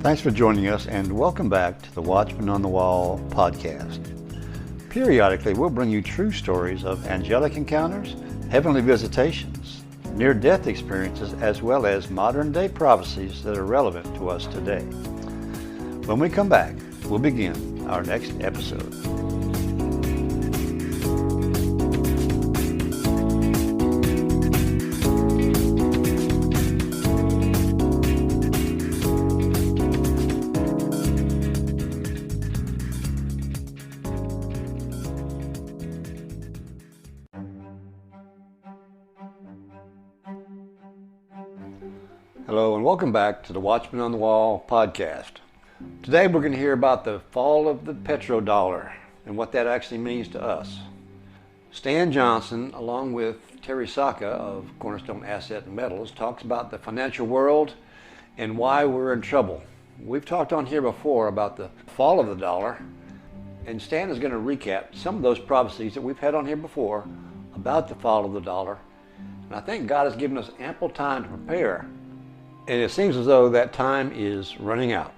Thanks for joining us and welcome back to the Watchman on the Wall podcast. Periodically, we'll bring you true stories of angelic encounters, heavenly visitations, near-death experiences, as well as modern-day prophecies that are relevant to us today. When we come back, we'll begin our next episode. Hello and welcome back to the Watchman on the Wall podcast. Today we're going to hear about the fall of the Petro-Dollar and what that actually means to us. Stan Johnson, along with Terry Sacka of Cornerstone Asset and Metals, talks about the financial world and why we're in trouble. We've talked on here before about the fall of the dollar, and Stan is going to recap some of those prophecies that we've had on here before about the fall of the dollar. And I think God has given us ample time to prepare. And it seems as though that time is running out.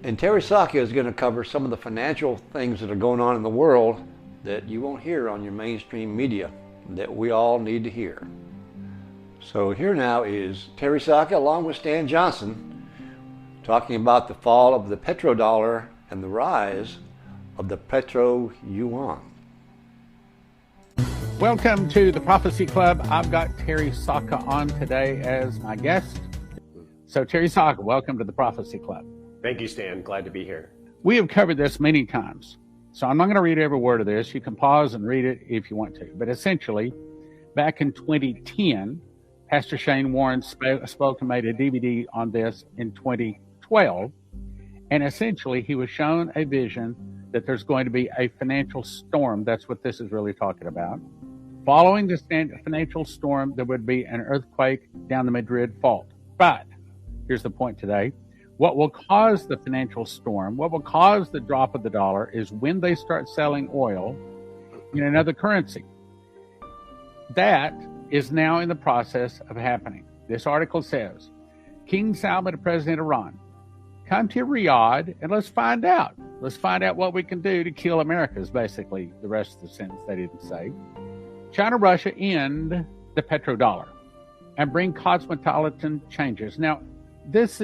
And Terry Sacka is going to cover some of the financial things that are going on in the world that you won't hear on your mainstream media that we all need to hear. So here now is Terry Sacka along with Stan Johnson talking about the fall of the Petro-Dollar and the rise of the Petro-Yuan. Welcome to the Prophecy Club. I've got Terry Sacka on today as my guest. So Terry Sacka, welcome to the Prophecy Club. Thank you, Stan. Glad to be here. We have covered this many times, so I'm not going to read every word of this. You can pause and read it if you want to. But essentially, back in 2010, Pastor Shane Warren spoke and made a DVD on this in 2012. And essentially, he was shown a vision that there's going to be a financial storm. That's what this is really talking about. Following the financial storm, there would be an earthquake down the Madrid Fault. But here's the point today. What will cause the financial storm, what will cause the drop of the dollar is when they start selling oil in another currency. That is now in the process of happening. This article says, King Salman, the president of Iran, come to Riyadh and let's find out. Let's find out what we can do to kill America is basically the rest of the sentence they didn't say. China, Russia end the petrodollar and bring cosmopolitan changes. Now, this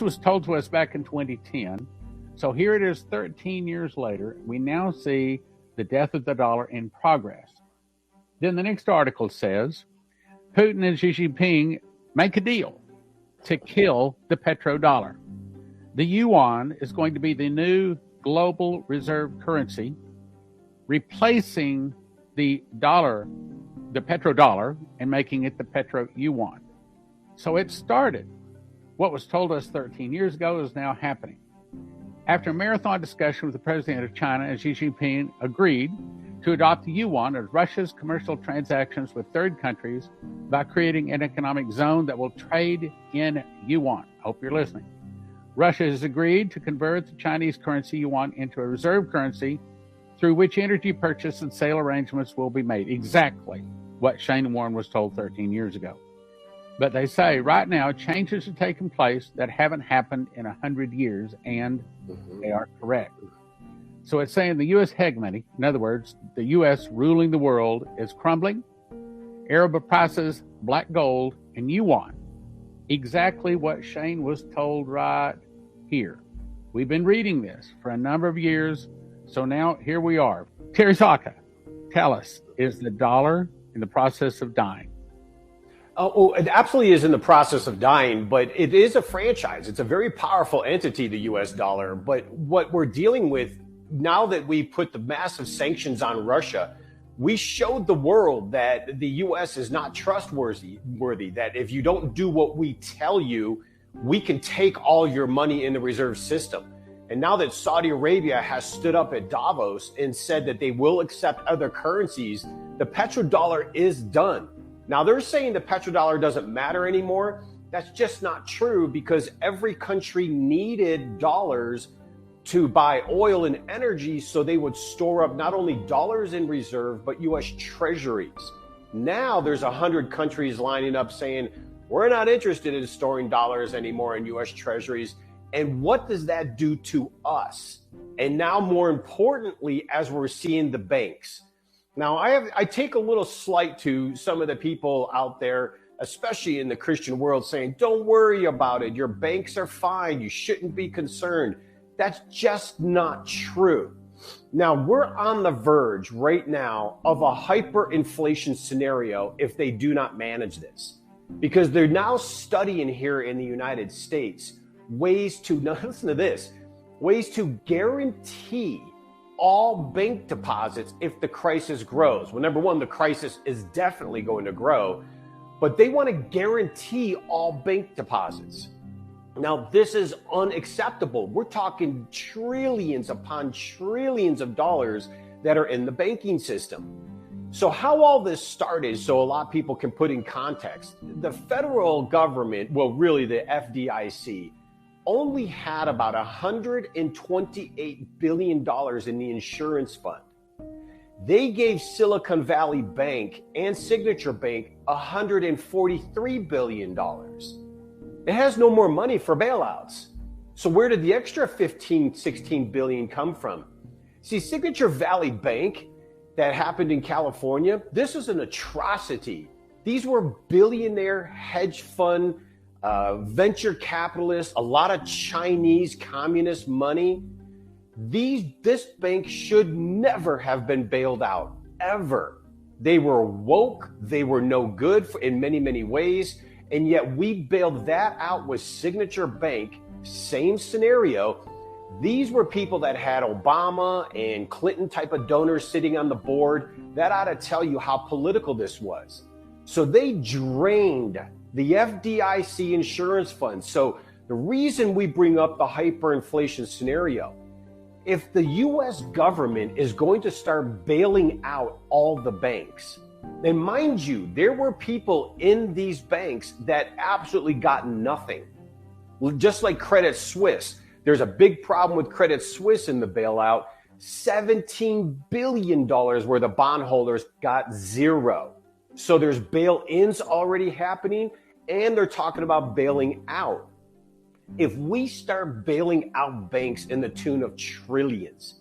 was told to us back in 2010. So here it is 13 years later. We now see the death of the dollar in progress. Then the next article says, Putin and Xi Jinping make a deal to kill the petrodollar. The yuan is going to be the new global reserve currency, replacing the dollar, the petrodollar, and making it the Petro-Yuan. So it started. What was told us 13 years ago is now happening. After a marathon discussion with the president of China and Xi Jinping agreed to adopt the yuan as Russia's commercial transactions with third countries by creating an economic zone that will trade in yuan. Hope you're listening. Russia has agreed to convert the Chinese currency yuan into a reserve currency through which energy purchase and sale arrangements will be made. Exactly what Shane Warren was told 13 years ago. But they say right now changes are taking place that haven't happened in 100 years, and they are correct. So it's saying the U.S. hegemony, in other words, the U.S. ruling the world, is crumbling. Arab prices, black gold, and yuan. Exactly what Shane was told right here. We've been reading this for a number of years, so now here we are. Terry Sacka, tell us, is the dollar in the process of dying? Oh, it absolutely is in the process of dying, but it is a franchise. It's a very powerful entity, the U.S. dollar. But what we're dealing with now that we put the massive sanctions on Russia, we showed the world that the U.S. is not trustworthy, that if you don't do what we tell you, we can take all your money in the reserve system. And now that Saudi Arabia has stood up at Davos and said that they will accept other currencies, the petrodollar is done. Now, they're saying the petrodollar doesn't matter anymore. That's just not true because every country needed dollars to buy oil and energy so they would store up not only dollars in reserve, but U.S. treasuries. Now there's 100 countries lining up saying, We're not interested in storing dollars anymore in U.S. treasuries. And what does that do to us? And now, more importantly, as we're seeing the banks. Now, I take a little slight to some of the people out there, especially in the Christian world, saying, don't worry about it. Your banks are fine. You shouldn't be concerned. That's just not true. Now, we're on the verge right now of a hyperinflation scenario if they do not manage this, because they're now studying here in the United States ways to, now listen to this, ways to guarantee all bank deposits if the crisis grows. Well, number one, the crisis is definitely going to grow, but they want to guarantee all bank deposits. Now, this is unacceptable. We're talking trillions upon trillions of dollars that are in the banking system. So how all this started, so a lot of people can put in context, the federal government, well, really the FDIC, only had about $128 billion in the insurance fund. They gave Silicon Valley Bank and Signature Bank $143 billion. It has no more money for bailouts. So where did the extra 15, 16 billion come from? See, Signature Valley Bank that happened in California, this is an atrocity. These were billionaire hedge fund, venture capitalists, a lot of Chinese communist money. This bank should never have been bailed out, ever. They were woke, they were no good in many, many ways, and yet we bailed that out with Signature Bank, same scenario. These were people that had Obama and Clinton type of donors sitting on the board. That ought to tell you how political this was. So they drained the FDIC insurance fund. So the reason we bring up the hyperinflation scenario, if the US government is going to start bailing out all the banks, then mind you, there were people in these banks that absolutely got nothing. Just like Credit Suisse, there's a big problem with Credit Suisse in the bailout. $17 billion where the bondholders got zero. So there's bail-ins already happening, and they're talking about bailing out. If we start bailing out banks in the tune of trillions,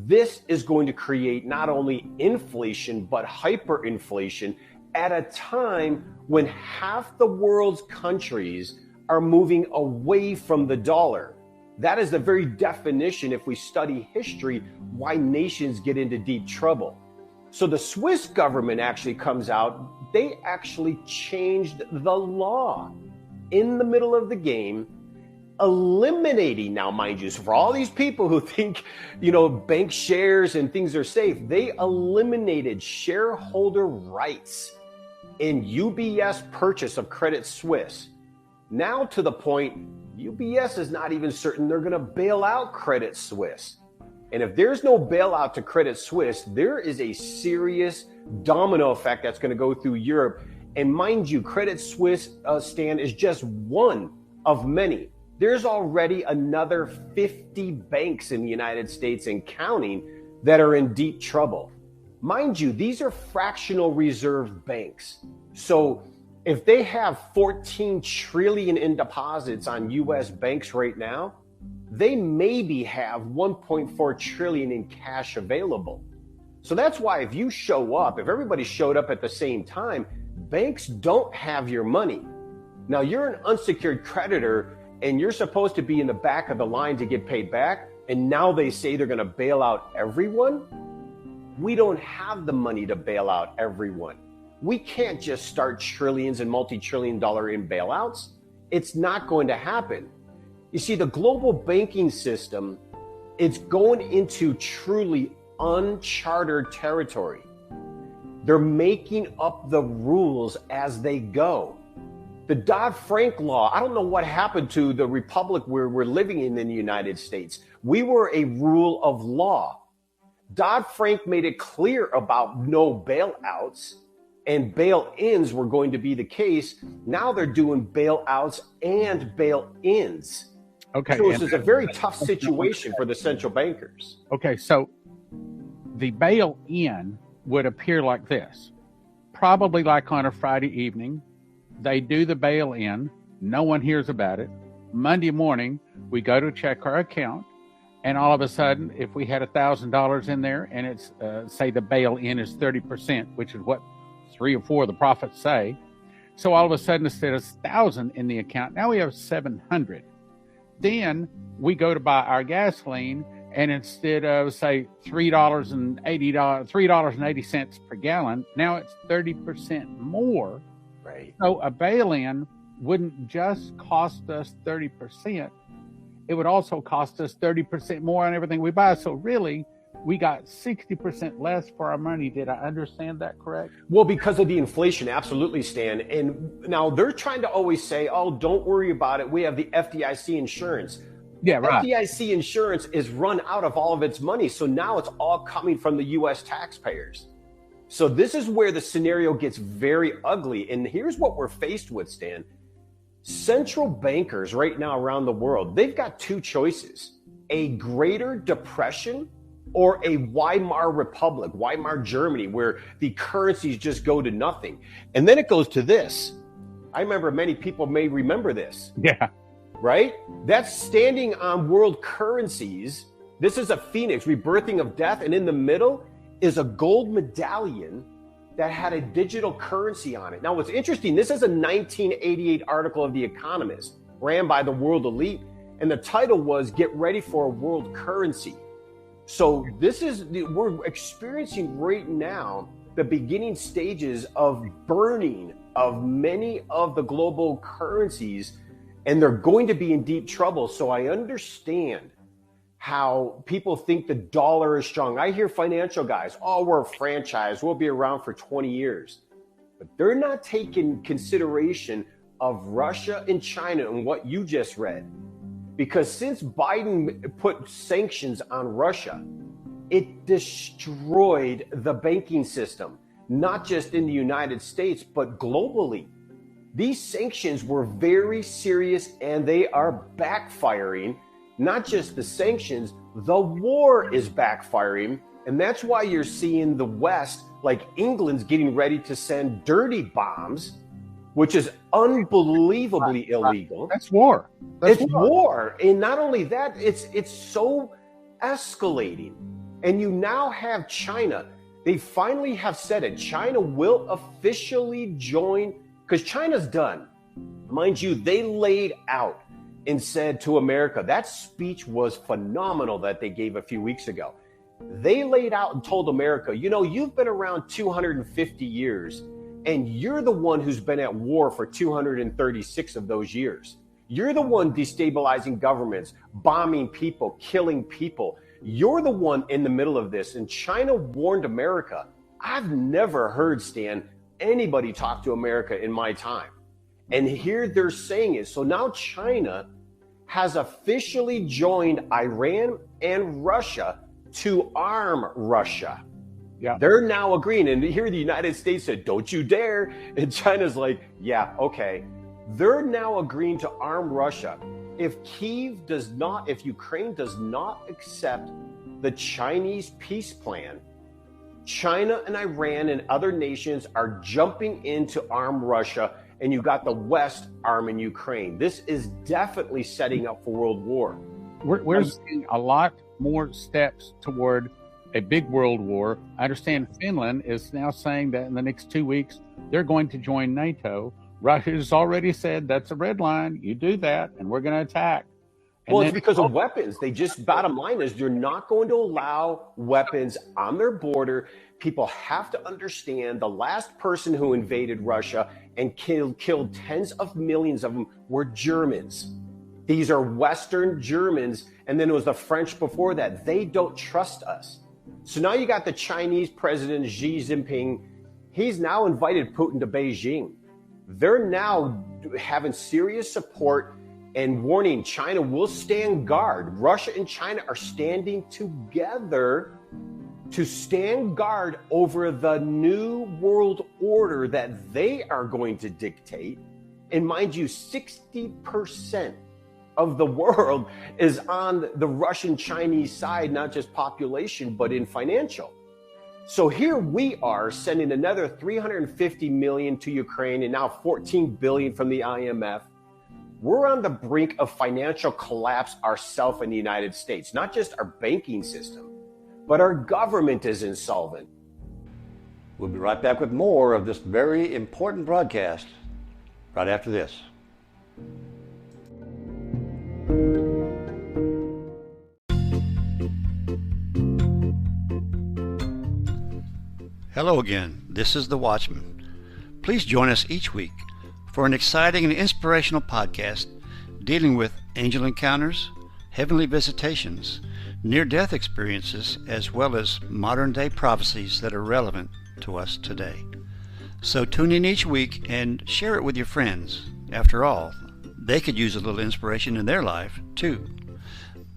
this is going to create not only inflation, but hyperinflation at a time when half the world's countries are moving away from the dollar. That is the very definition, if we study history, why nations get into deep trouble. So the Swiss government actually comes out, they actually changed the law in the middle of the game, eliminating, now mind you, so for all these people who think, bank shares and things are safe, they eliminated shareholder rights in UBS purchase of Credit Suisse. Now to the point, UBS is not even certain they're going to bail out Credit Suisse. And if there's no bailout to Credit Suisse, there is a serious domino effect that's going to go through Europe. And mind you, Credit Suisse, Stan, is just one of many. There's already another 50 banks in the United States and counting that are in deep trouble. Mind you, these are fractional reserve banks. So if they have 14 trillion in deposits on U.S. banks right now, they maybe have 1.4 trillion in cash available. So that's why if you show up, if everybody showed up at the same time, banks don't have your money. Now you're an unsecured creditor and you're supposed to be in the back of the line to get paid back. And now they say they're going to bail out everyone. We don't have the money to bail out everyone. We can't just start trillions and multi-trillion dollar in bailouts. It's not going to happen. You see, the global banking system, it's going into truly uncharted territory. They're making up the rules as they go. The Dodd-Frank law, I don't know what happened to the republic where we're living in the United States. We were a rule of law. Dodd-Frank made it clear about no bailouts, and bail-ins were going to be the case. Now they're doing bailouts and bail-ins. Okay. So this is a very tough situation for the central bankers. Okay, so the bail-in would appear like this. Probably like on a Friday evening, They do the bail-in. No one hears about it. Monday morning, we go to check our account, and all of a sudden, if we had $1,000 in there, and it's say the bail-in is 30%, which is what 3 or 4 of the prophets say. So all of a sudden, instead of 1,000 in the account, now we have 700. Then we go to buy our gasoline, and instead of say $3.80 per gallon, now it's 30% more. Right. So a bail-in wouldn't just cost us 30%. It would also cost us 30% more on everything we buy. So really, we got 60% less for our money. Did I understand that correct? Well, because of the inflation, absolutely, Stan. And now they're trying to always say, oh, don't worry about it. We have the FDIC insurance. Yeah, right. FDIC insurance is run out of all of its money. So now it's all coming from the U.S. taxpayers. So this is where the scenario gets very ugly. And here's what we're faced with, Stan. Central bankers right now around the world, they've got 2 choices: a Greater Depression or a Weimar Republic, Weimar Germany, where the currencies just go to nothing. And then it goes to this. I remember many people may remember this. Yeah. Right? That's standing on world currencies. This is a phoenix, rebirthing of death. And in the middle is a gold medallion that had a digital currency on it. Now, what's interesting, this is a 1988 article of The Economist, ran by the world elite. And the title was, Get Ready for a World Currency. So we're experiencing right now the beginning stages of burning of many of the global currencies, and they're going to be in deep trouble. So I understand how people think the dollar is strong. I hear financial guys, oh, we're a franchise, we'll be around for 20 years. But they're not taking consideration of Russia and China and what you just read. Because since Biden put sanctions on Russia, it destroyed the banking system, not just in the United States, but globally. These sanctions were very serious, and they are backfiring. Not just the sanctions, the war is backfiring. And that's why you're seeing the West, like England's getting ready to send dirty bombs, which is unbelievably illegal. That's war. That's it's war. And not only that, it's so escalating. And you now have China. They finally have said it. China will officially join, because China's done. Mind you, they laid out and said to America, that speech was phenomenal that they gave a few weeks ago. They laid out and told America, you know, you've been around 250 years, and you're the one who's been at war for 236 of those years. You're the one destabilizing governments, bombing people, killing people. You're the one in the middle of this. And China warned America. I've never heard, Stan, anybody talk to America in my time. And here they're saying it. So now China has officially joined Iran and Russia to arm Russia. Yeah. They're now agreeing. And here the United States said, don't you dare. And China's like, yeah, okay. They're now agreeing to arm Russia. If Ukraine does not accept the Chinese peace plan, China and Iran and other nations are jumping in to arm Russia, and you got the West arming Ukraine. This is definitely setting up for world war. We're seeing a lot more steps toward a big world war. I understand Finland is now saying that in the next 2 weeks, they're going to join NATO. Russia's already said that's a red line. You do that, and we're going to attack. And well, it's because of weapons. Bottom line is you're not going to allow weapons on their border. People have to understand the last person who invaded Russia and killed tens of millions of them were Germans. These are Western Germans, and then it was the French before that. They don't trust us. So now you got the Chinese president, Xi Jinping. He's now invited Putin to Beijing. They're now having serious support and warning China will stand guard. Russia and China are standing together to stand guard over the new world order that they are going to dictate. And mind you, 60% of the world is on the Russian-Chinese side, not just population, but in financial. So here we are sending another 350 million to Ukraine and now 14 billion from the IMF. We're on the brink of financial collapse ourselves in the United States, not just our banking system, but our government is insolvent. We'll be right back with more of this very important broadcast right after this. Hello again, this is The Watchman. Please join us each week for an exciting and inspirational podcast dealing with angel encounters, heavenly visitations, near-death experiences, as well as modern-day prophecies that are relevant to us today. So tune in each week and share it with your friends. After all, they could use a little inspiration in their life, too.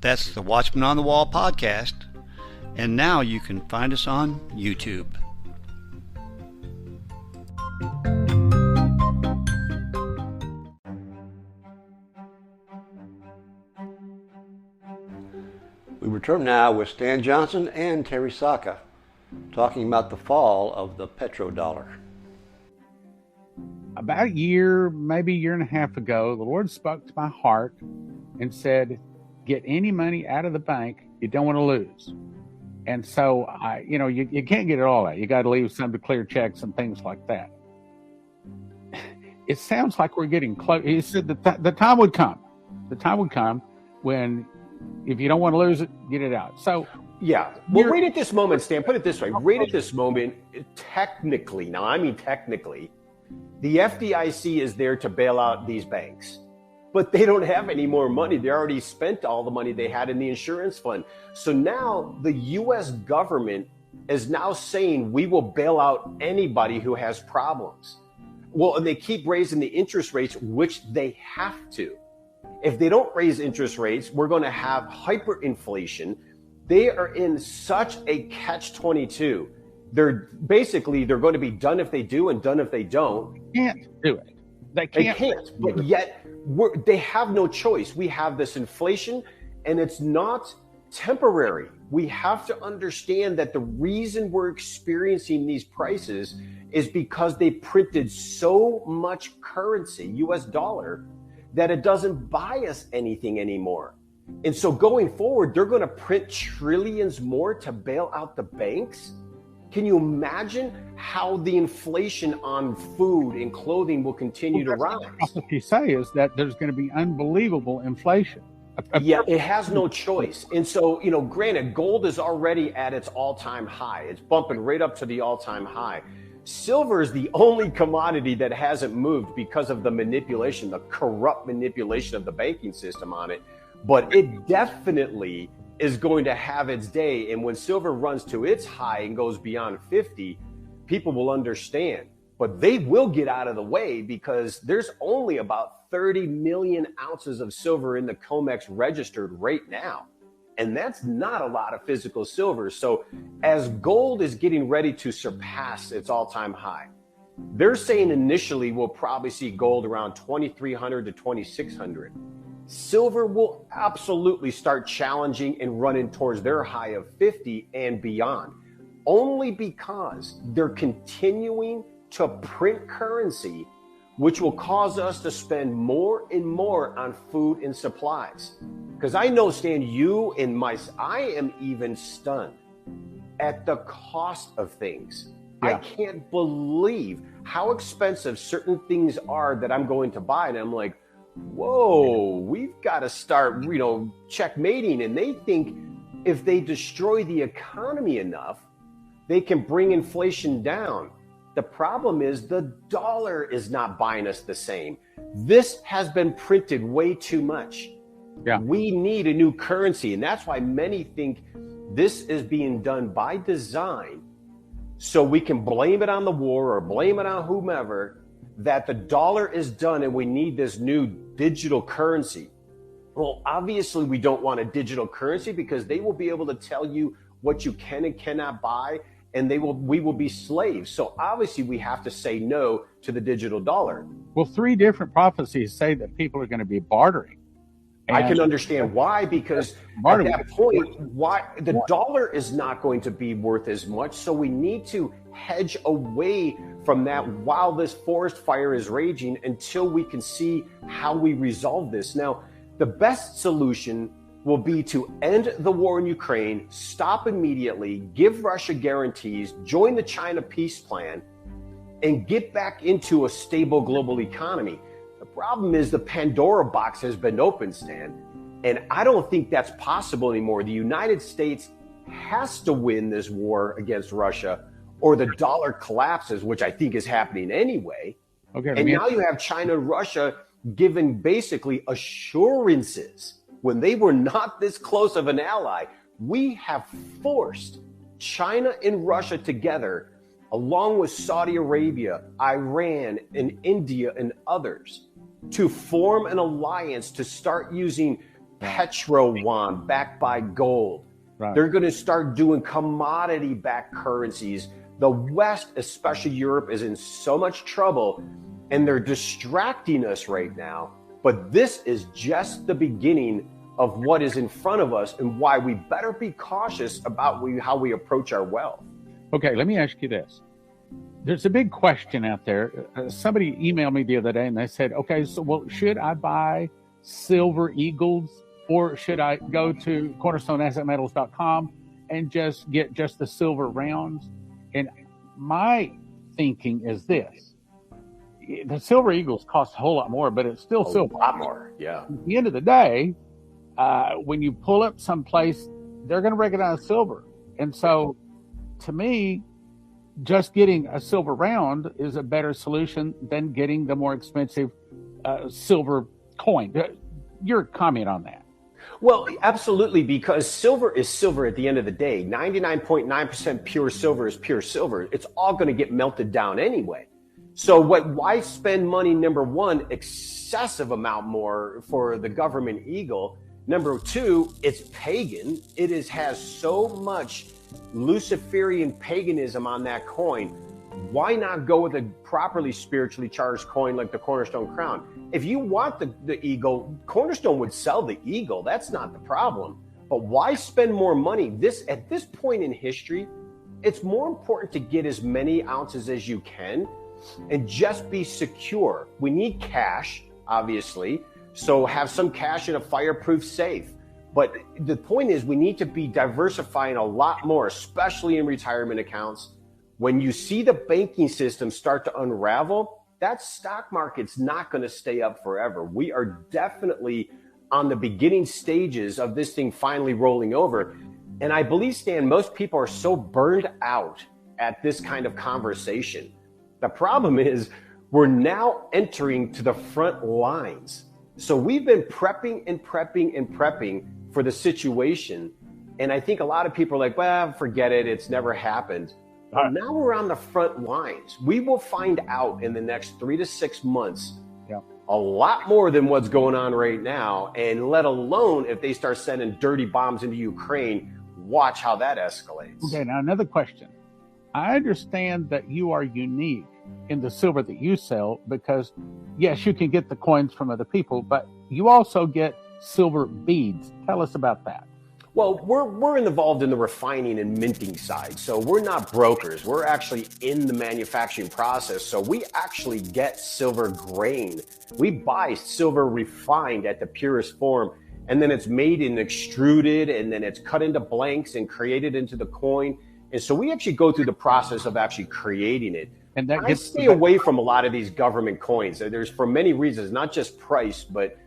That's the Watchman on the Wall podcast, and now you can find us on YouTube. We return now with Stan Johnson and Terry Sacka talking about the fall of the Petro-Dollar. About a year, maybe a year and a half ago, the Lord spoke to my heart and said, get any money out of the bank you don't want to lose. And so, you can't get it all out. You got to leave some to clear checks and things like that. It sounds like we're getting close. He said that the time would come. The time would come when, if you don't want to lose it, get it out. So, yeah. Well, right at this moment, Stan, put it this way. Right at this moment, technically, the FDIC is there to bail out these banks. But they don't have any more money. They already spent all the money they had in the insurance fund. So now the U.S. government is now saying we will bail out anybody who has problems. Well, and they keep raising the interest rates, which they have to. If they don't raise interest rates, we're going to have hyperinflation. They are in such a catch-22. They're going to be done if they do and done if they don't. Can't do it. They can't. But yet they have no choice. We have this inflation, and it's not temporary. We have to understand that the reason we're experiencing these prices is because they printed so much currency, US dollar, that it doesn't buy us anything anymore. And so going forward, they're going to print trillions more to bail out the banks. Can you imagine how the inflation on food and clothing will continue to rise? What you say is that there's going to be unbelievable inflation. Yeah, it has no choice. And so, granted, gold is already at its all-time high. It's bumping right up to the all-time high. Silver is the only commodity that hasn't moved because of the manipulation, the corrupt manipulation of the banking system on it. But it definitely is going to have its day. And when silver runs to its high and goes beyond 50, people will understand. But they will get out of the way because there's only about 30 million ounces of silver in the COMEX registered right now. And that's not a lot of physical silver. So as gold is getting ready to surpass its all-time high, they're saying initially we'll probably see gold around 2,300 to 2,600. Silver will absolutely start challenging and running towards their high of 50 and beyond, only because they're continuing to print currency, which will cause us to spend more and more on food and supplies. Because I know, Stan, I am even stunned at the cost of things. Yeah. I can't believe how expensive certain things are that I'm going to buy. And I'm like, whoa, we've got to start, checkmating. And they think if they destroy the economy enough, they can bring inflation down. The problem is the dollar is not buying us the same. This has been printed way too much. Yeah. We need a new currency. And that's why many think this is being done by design so we can blame it on the war or blame it on whomever, that the dollar is done and we need this new digital currency. Well, obviously we don't want a digital currency because they will be able to tell you what you can and cannot buy, and we will be slaves. So obviously we have to say no to the digital dollar. Well, 3 different prophecies say that people are going to be bartering. I can understand why, because at that point, why the dollar is not going to be worth as much. So we need to hedge away from that while this forest fire is raging until we can see how we resolve this. Now, the best solution will be to end the war in Ukraine, stop immediately, give Russia guarantees, join the China peace plan, and get back into a stable global economy. The problem is the Pandora box has been opened, Stan, and I don't think that's possible anymore. The United States has to win this war against Russia, or the dollar collapses, which I think is happening anyway. Okay, and now you have China and Russia given basically assurances when they were not this close of an ally. We have forced China and Russia together, along with Saudi Arabia, Iran, and India and others, to form an alliance to start using Petro-Yuan backed by gold. Right. They're going to start doing commodity-backed currencies. The West, especially Europe, is in so much trouble, and they're distracting us right now. But this is just the beginning of what is in front of us and why we better be cautious about how we approach our wealth. Okay, let me ask you this. There's a big question out there. Somebody emailed me the other day and they said, okay, so should I buy silver eagles, or should I go to cornerstoneassetmetals.com and just get just the silver rounds? And my thinking is this. The silver eagles cost a whole lot more, but it's still silver. A lot more, yeah. At the end of the day, when you pull up someplace, they're going to recognize silver. And so, to me, just getting a silver round is a better solution than getting the more expensive silver coin. Your comment on that? Well, absolutely, because silver is silver at the end of the day. 99.9% pure silver is pure silver. It's all going to get melted down anyway. So why spend money, number one, excessive amount more for the government eagle? Number two, it's pagan. It has so much Luciferian paganism on that coin. Why not go with a properly spiritually charged coin like the Cornerstone Crown? If you want the eagle, Cornerstone would sell the eagle. That's not the problem. But why spend more money? At this point in history, it's more important to get as many ounces as you can and just be secure. We need cash, obviously, so have some cash in a fireproof safe. But the point is, we need to be diversifying a lot more, especially in retirement accounts. When you see the banking system start to unravel, that stock market's not going to stay up forever. We are definitely on the beginning stages of this thing finally rolling over. And I believe, Stan, most people are so burned out at this kind of conversation. The problem is we're now entering to the front lines. So we've been prepping and prepping and prepping for the situation. And I think a lot of people are like, well, forget it. It's never happened. But now we're on the front lines. We will find out in the next 3 to 6 months a lot more than what's going on right now. And let alone if they start sending dirty bombs into Ukraine, watch how that escalates. Okay, now another question. I understand that you are unique in the silver that you sell because, yes, you can get the coins from other people, but you also get silver beads. Tell us about that. Well, we're involved in the refining and minting side, so we're not brokers. We're actually in the manufacturing process, so we actually get silver grain. We buy silver refined at the purest form, and then it's made and extruded, and then it's cut into blanks and created into the coin. And so we actually go through the process of actually creating it. And that I stay away from a lot of these government coins. There's for many reasons, not just price, but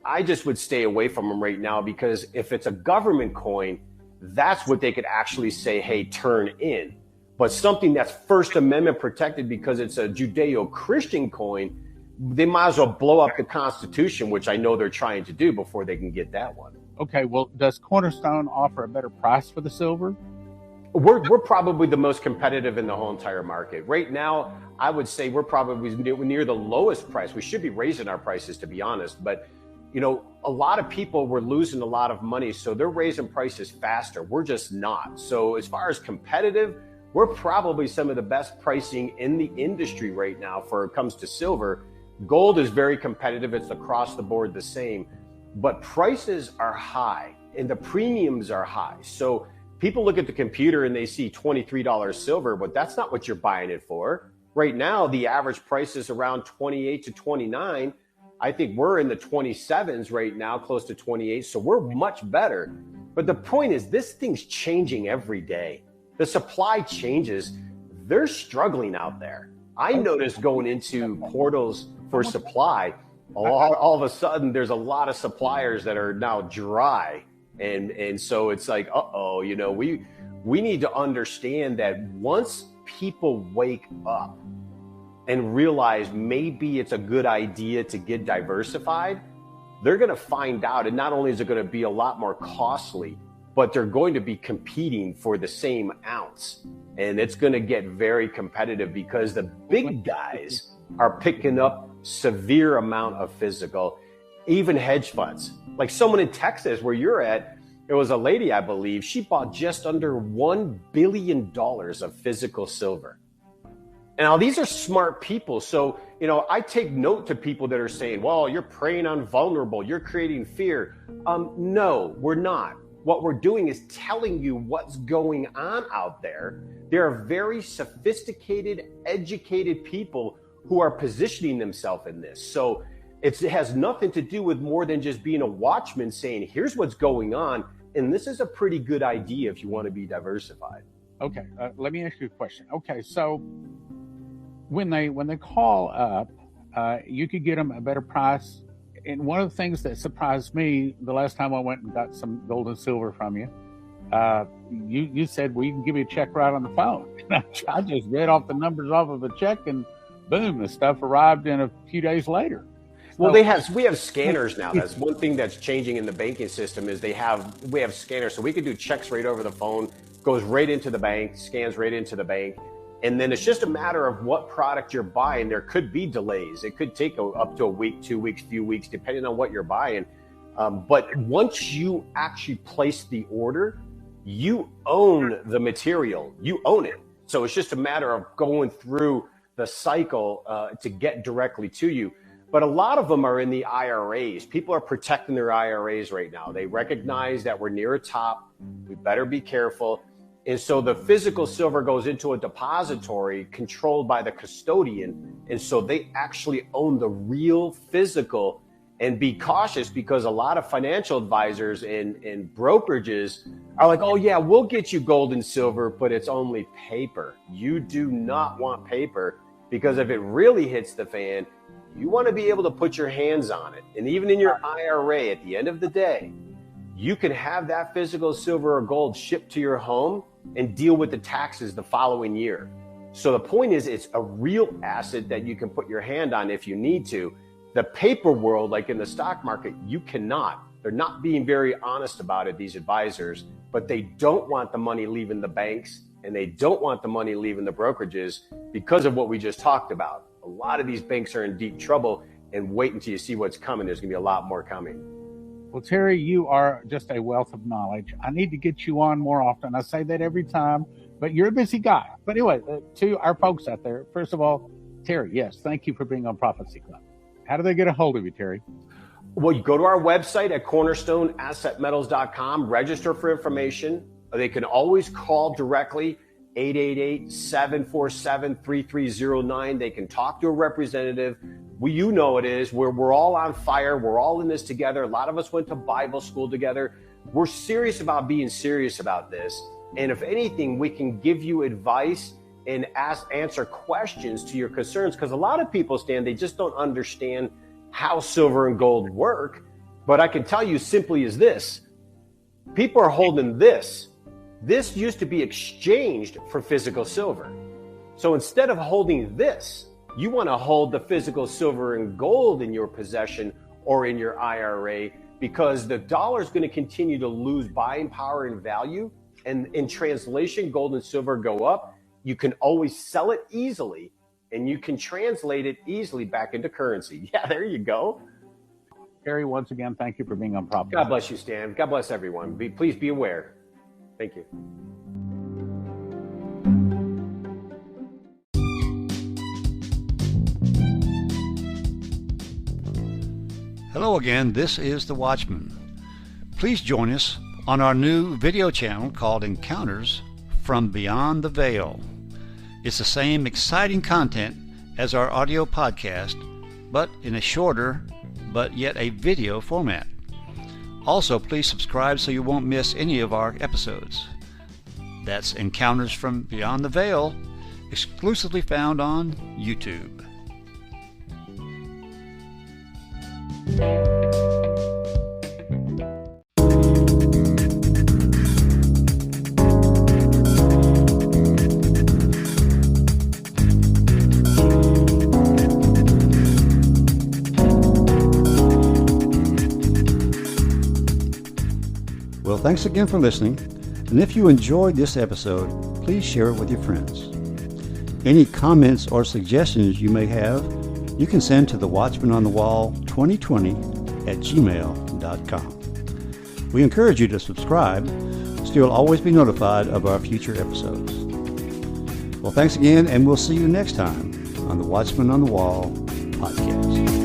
I just would stay away from them right now, because if it's a government coin, that's what they could actually say, hey, turn in. But something that's First Amendment protected because it's a Judeo-Christian coin, they might as well blow up the Constitution, which I know they're trying to do before they can get that one. Okay, well, does Cornerstone offer a better price for the silver? We're probably the most competitive in the whole entire market. Right now, I would say we're probably near the lowest price. We should be raising our prices, to be honest. But, you know, a lot of people were losing a lot of money, so they're raising prices faster. We're just not. So as far as competitive, we're probably some of the best pricing in the industry right now for it comes to silver. Gold is very competitive. It's across the board the same. but prices are high and the premiums are high. So people look at the computer and they see $23 silver, but that's not what you're buying it for. Right now, the average price is around 28 to 29. I think we're in the 27s right now, close to 28. So we're much better. But the point is, this thing's changing every day. The supply changes. They're struggling out there. I noticed going into portals for supply, all of a sudden, there's a lot of suppliers that are now dry. And so it's like, we need to understand that once people wake up and realize maybe it's a good idea to get diversified, they're going to find out. And not only is it going to be a lot more costly, but they're going to be competing for the same ounce. And it's going to get very competitive because the big guys are picking up severe amount of physical, even hedge funds. Like someone in Texas where you're at, it was a lady, I believe, she bought just under $1 billion of physical silver. And now these are smart people. So, I take note to people that are saying, well, you're preying on vulnerable, you're creating fear. No, we're not. What we're doing is telling you what's going on out there. There are very sophisticated, educated people who are positioning themselves in this. So it has nothing to do with more than just being a watchman saying, here's what's going on. And this is a pretty good idea if you want to be diversified. Okay, let me ask you a question. Okay, so when they call up, you could get them a better price. And one of the things that surprised me the last time I went and got some gold and silver from you, you said, well, you can give me a check right on the phone. And I just read off the numbers off of a check, and boom, the stuff arrived in a few days later. Well, we have scanners now. That's one thing that's changing in the banking system is we have scanners, so we can do checks right over the phone, goes right into the bank, scans right into the bank. And then it's just a matter of what product you're buying. There could be delays. It could take up to a week, 2 weeks, few weeks, depending on what you're buying. But once you actually place the order, you own the material. You own it. So it's just a matter of going through the cycle to get directly to you. But a lot of them are in the IRAs. People are protecting their IRAs right now. They recognize that we're near a top. We better be careful. And so the physical silver goes into a depository controlled by the custodian. And so they actually own the real physical. And be cautious, because a lot of financial advisors and brokerages are like, oh yeah, we'll get you gold and silver, but it's only paper. You do not want paper, because if it really hits the fan, you want to be able to put your hands on it. And even in your IRA, at the end of the day, you can have that physical silver or gold shipped to your home and deal with the taxes the following year. So the point is, it's a real asset that you can put your hand on if you need to. The paper world, like in the stock market, you cannot. They're not being very honest about it, these advisors, but they don't want the money leaving the banks, and they don't want the money leaving the brokerages because of what we just talked about. A lot of these banks are in deep trouble, and wait until you see what's coming. There's going to be a lot more coming. Well, Terry, you are just a wealth of knowledge. I need to get you on more often. I say that every time, but you're a busy guy. But anyway, to our folks out there, first of all, Terry, yes, thank you for being on Prophecy Club. How do they get a hold of you, Terry? Well, you go to our website at cornerstoneassetmetals.com, register for information. They can always call directly, 888-747-3309. They can talk to a representative. You know it is. We're all on fire. We're all in this together. A lot of us went to Bible school together. We're serious about being serious about this. And if anything, we can give you advice and answer questions to your concerns. Because a lot of people, Stan, they just don't understand how silver and gold work. But I can tell you simply as this. People are holding this. This used to be exchanged for physical silver. So instead of holding this, you want to hold the physical silver and gold in your possession or in your IRA, because the dollar is going to continue to lose buying power and value. And in translation, gold and silver go up. You can always sell it easily, and you can translate it easily back into currency. Yeah, there you go. Terry, once again, thank you for being on Prophecy. God bless you, Stan. God bless everyone. Please be aware. Thank you. Hello again, this is The Watchman. Please join us on our new video channel called Encounters from Beyond the Veil. It's the same exciting content as our audio podcast, but in a shorter, but yet a video format. Also, please subscribe so you won't miss any of our episodes. That's Encounters from Beyond the Veil, exclusively found on YouTube. Well, thanks again for listening, and if you enjoyed this episode, please share it with your friends. Any comments or suggestions you may have, you can send to thewatchmanonthewall2020@gmail.com. We encourage you to subscribe so you'll always be notified of our future episodes. Well, thanks again, and we'll see you next time on the Watchman on the Wall podcast.